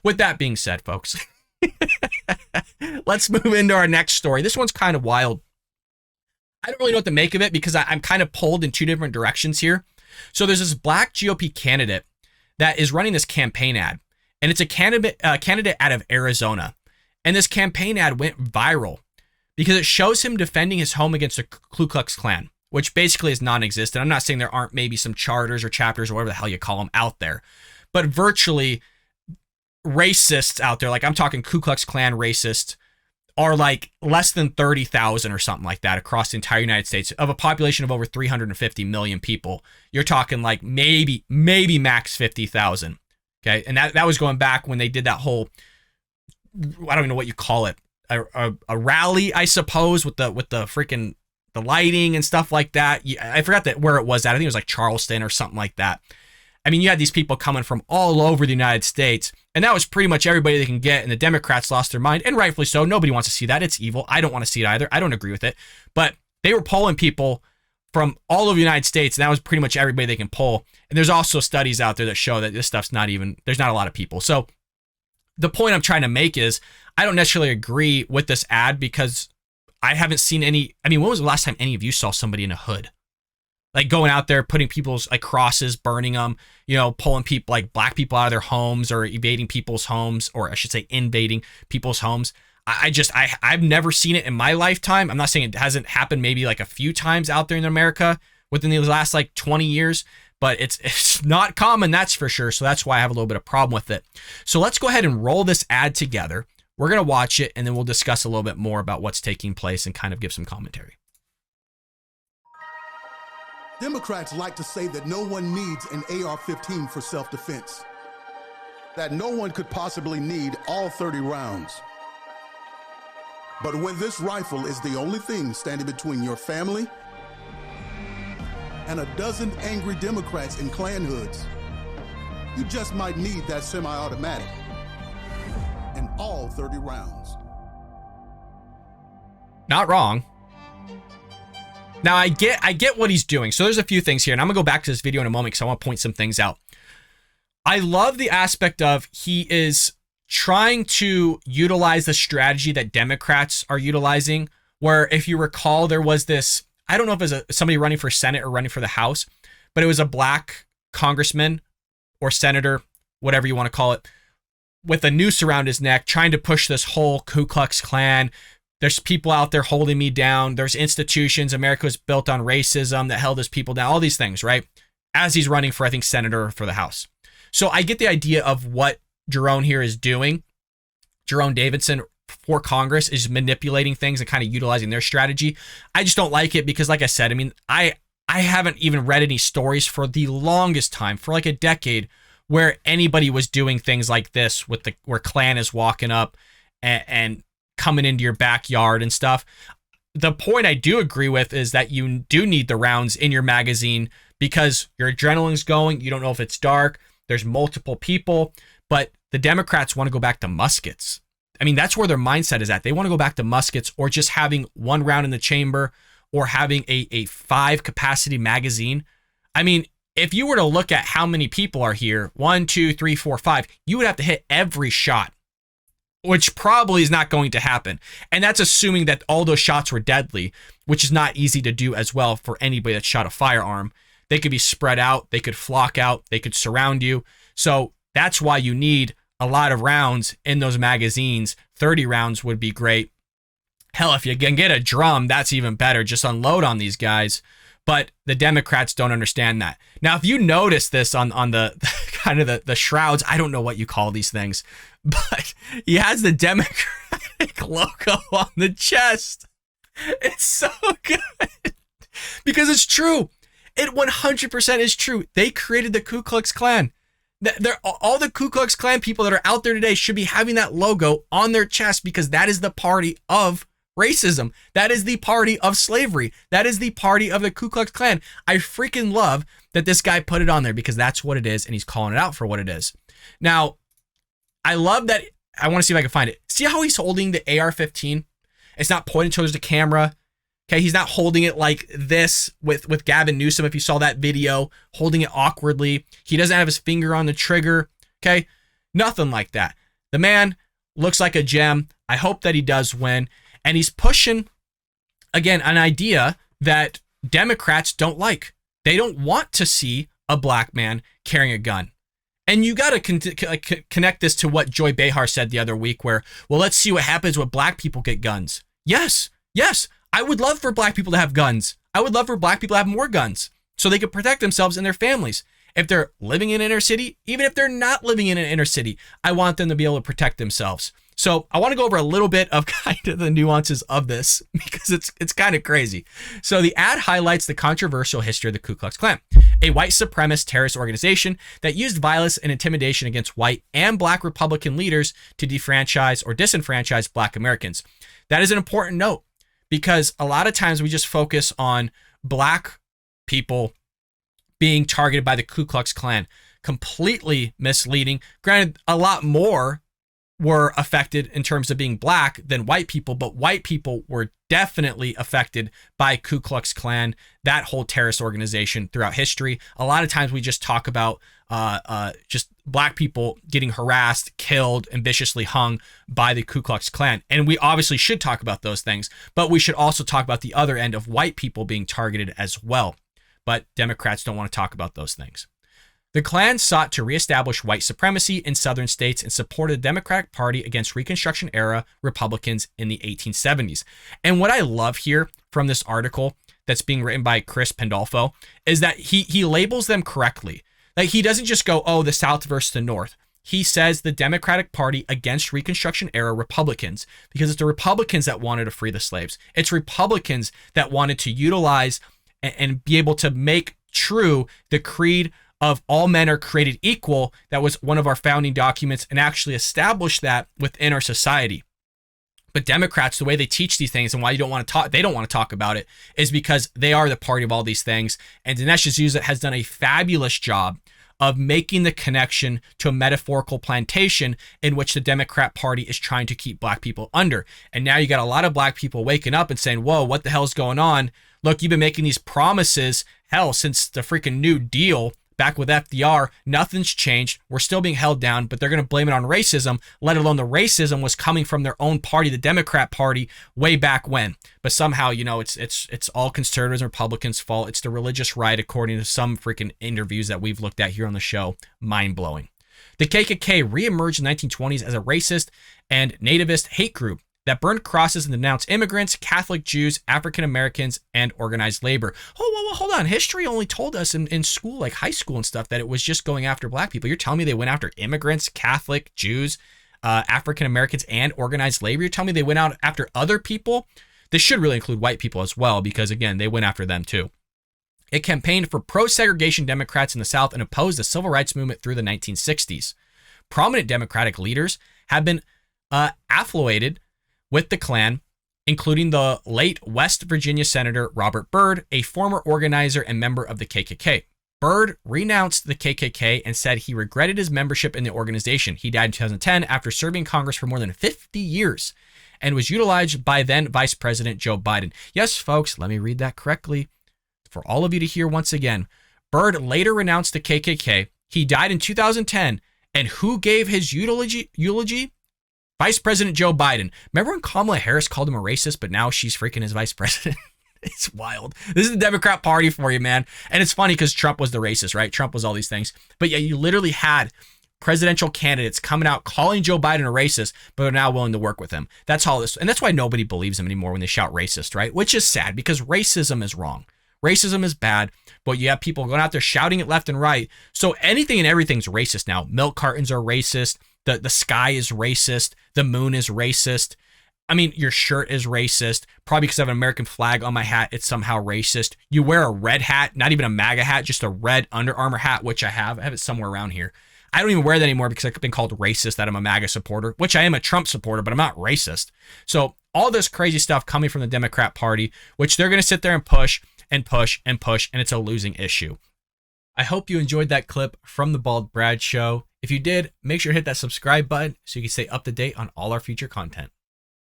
with that being said, folks, let's move into our next story. This one's kind of wild. I don't really know what to make of it because I'm kind of pulled in two different directions here. So there's this black GOP candidate that is running this campaign ad, and it's a candidate out of Arizona. And this campaign ad went viral because it shows him defending his home against the Ku Klux Klan, which basically is non-existent. I'm not saying there aren't maybe some charters or chapters or whatever the hell you call them out there, but virtually racists out there, like I'm talking Ku Klux Klan racists, are like less than 30,000 or something like that across the entire United States of a population of over 350 million people. You're talking like maybe max 50,000. Okay. And that was going back when they did that whole, I don't even know what you call it, a rally, I suppose, with the freaking the lighting and stuff like that. I forgot where it was at. I think it was like Charleston or something like that. I mean, you had these people coming from all over the United States, and that was pretty much everybody they can get, and the Democrats lost their mind, and rightfully so. Nobody wants to see that. It's evil. I don't want to see it either. I don't agree with it. But they were polling people from all over the United States, and that was pretty much everybody they can poll. And there's also studies out there that show that this stuff's there's not a lot of people. So the point I'm trying to make is I don't necessarily agree with this ad because I haven't seen any. I mean, when was the last time any of you saw somebody in a hood? Like going out there, putting people's like crosses, burning them, pulling people like black people out of their homes or evading people's homes, or I should say invading people's homes. I've never seen it in my lifetime. I'm not saying it hasn't happened maybe like a few times out there in America within the last like 20 years, but it's not common, that's for sure. So that's why I have a little bit of problem with it. So let's go ahead and roll this ad together. We're going to watch it and then we'll discuss a little bit more about what's taking place and kind of give some commentary. Democrats like to say that no one needs an AR-15 for self-defense, that no one could possibly need all 30 rounds. But when this rifle is the only thing standing between your family and a dozen angry Democrats in Klan hoods, you just might need that semi-automatic and all 30 rounds. Not wrong. Now, I get what he's doing. So there's a few things here, and I'm going to go back to this video in a moment because I want to point some things out. I love the aspect of he is trying to utilize the strategy that Democrats are utilizing, where if you recall, there was this, I don't know if it was somebody running for Senate or running for the House, but it was a black congressman or senator, whatever you want to call it, with a noose around his neck, trying to push this whole Ku Klux Klan. There's people out there holding me down. There's institutions. America was built on racism that held his people down. All these things, right? As he's running for, I think, senator for the House. So I get the idea of what Jerone here is doing. Jerone Davison for Congress is manipulating things and kind of utilizing their strategy. I just don't like it because, like I said, I mean, I haven't even read any stories for the longest time, for like a decade, where anybody was doing things like this with where Klan is walking up and coming into your backyard and stuff. The point I do agree with is that you do need the rounds in your magazine because your adrenaline's going. You don't know if it's dark. There's multiple people, but the Democrats want to go back to muskets. I mean, that's where their mindset is at. They want to go back to muskets or just having one round in the chamber or having a 5 capacity magazine. I mean, if you were to look at how many people are here, 1, 2, 3, 4, 5, you would have to hit every shot, which probably is not going to happen. And that's assuming that all those shots were deadly, which is not easy to do as well for anybody that shot a firearm. They could be spread out. They could flock out. They could surround you. So that's why you need a lot of rounds in those magazines. 30 rounds would be great. Hell, if you can get a drum, that's even better. Just unload on these guys. But the Democrats don't understand that. Now, if you notice this on the kind of the shrouds, I don't know what you call these things, but he has the Democratic logo on the chest. It's so good because it's true. It 100% is true. They created the Ku Klux Klan. All the Ku Klux Klan people that are out there today should be having that logo on their chest because that is the party of racism. That is the party of slavery. That is the party of the Ku Klux Klan. I freaking love that this guy put it on there because that's what it is, and he's calling it out for what it is. Now, I love that. I want to see if I can find it. See how he's holding the AR-15? It's not pointing towards the camera. Okay, he's not holding it like this with Gavin Newsom, if you saw that video, holding it awkwardly. He doesn't have his finger on the trigger. Okay, nothing like that. The man looks like a gem. I hope that he does win. And he's pushing, again, an idea that Democrats don't like. They don't want to see a black man carrying a gun. And you got to connect this to what Joy Behar said the other week where, well, let's see what happens when black people get guns. Yes. I would love for black people to have guns. I would love for black people to have more guns so they could protect themselves and their families. If they're living in an inner city, even if they're not living in an inner city, I want them to be able to protect themselves. So I want to go over a little bit of kind of the nuances of this because it's kind of crazy. So the ad highlights the controversial history of the Ku Klux Klan, a white supremacist terrorist organization that used violence and intimidation against white and black Republican leaders to defranchise or disenfranchise black Americans. That is an important note because a lot of times we just focus on black people being targeted by the Ku Klux Klan. Completely misleading. Granted, a lot more were affected in terms of being black than white people, but white people were definitely affected by Ku Klux Klan, that whole terrorist organization throughout history. A lot of times we just talk about just black people getting harassed, killed, and viciously hung by the Ku Klux Klan. And we obviously should talk about those things, but we should also talk about the other end of white people being targeted as well. But Democrats don't want to talk about those things. The Klan sought to reestablish white supremacy in southern states and supported the Democratic Party against Reconstruction-era Republicans in the 1870s. And what I love here from this article that's being written by Chris Pandolfo is that he labels them correctly. Like he doesn't just go, oh, the South versus the North. He says the Democratic Party against Reconstruction-era Republicans because it's the Republicans that wanted to free the slaves. It's Republicans that wanted to utilize and be able to make true the creed of all men are created equal. That was one of our founding documents and actually established that within our society. But Democrats, the way they teach these things and why they don't want to talk about it is because they are the party of all these things. And Dinesh D'Souza has done a fabulous job of making the connection to a metaphorical plantation in which the Democrat Party is trying to keep black people under. And now you got a lot of black people waking up and saying, whoa, what the hell is going on? Look, you've been making these promises, hell, since the freaking New Deal back with FDR, nothing's changed. We're still being held down, but they're going to blame it on racism, let alone the racism was coming from their own party, the Democrat Party, way back when. But somehow, you know, it's all conservatives and Republicans' fault. It's the religious right, according to some freaking interviews that we've looked at here on the show. Mind-blowing. The KKK reemerged in the 1920s as a racist and nativist hate group that burned crosses and denounced immigrants, Catholic Jews, African Americans, and organized labor. Oh, well, hold on. History only told us in school, like high school and stuff, that it was just going after black people. You're telling me they went after immigrants, Catholic, Jews, African Americans, and organized labor? You're telling me they went out after other people? This should really include white people as well, because again, they went after them too. It campaigned for pro-segregation Democrats in the South and opposed the civil rights movement through the 1960s. Prominent Democratic leaders have been affiliated with the Klan, including the late West Virginia Senator Robert Byrd, a former organizer and member of the KKK. Byrd renounced the KKK and said he regretted his membership in the organization. He died in 2010 after serving Congress for more than 50 years and was utilized by then Vice President Joe Biden. Yes, folks, let me read that correctly for all of you to hear once again. Byrd later renounced the KKK. He died in 2010. And who gave his eulogy? Vice President Joe Biden. Remember when Kamala Harris called him a racist, but now she's freaking his vice president? It's wild. This is the Democrat Party for you, man. And it's funny because Trump was the racist, right? Trump was all these things. But yeah, you literally had presidential candidates coming out calling Joe Biden a racist, but are now willing to work with him. That's all this. And that's why nobody believes him anymore when they shout racist, right? Which is sad because racism is wrong. Racism is bad, but you have people going out there shouting it left and right. So anything and everything's racist now. Milk cartons are racist. The sky is racist. The moon is racist. I mean, your shirt is racist. Probably because I have an American flag on my hat, it's somehow racist. You wear a red hat, not even a MAGA hat, just a red Under Armour hat, which I have. I have it somewhere around here. I don't even wear that anymore because I've been called racist that I'm a MAGA supporter, which I am a Trump supporter, but I'm not racist. So all this crazy stuff coming from the Democrat Party, which they're going to sit there and push and push and push, and it's a losing issue. I hope you enjoyed that clip from the Bald Brad Show. If you did, make sure to hit that subscribe button so you can stay up to date on all our future content.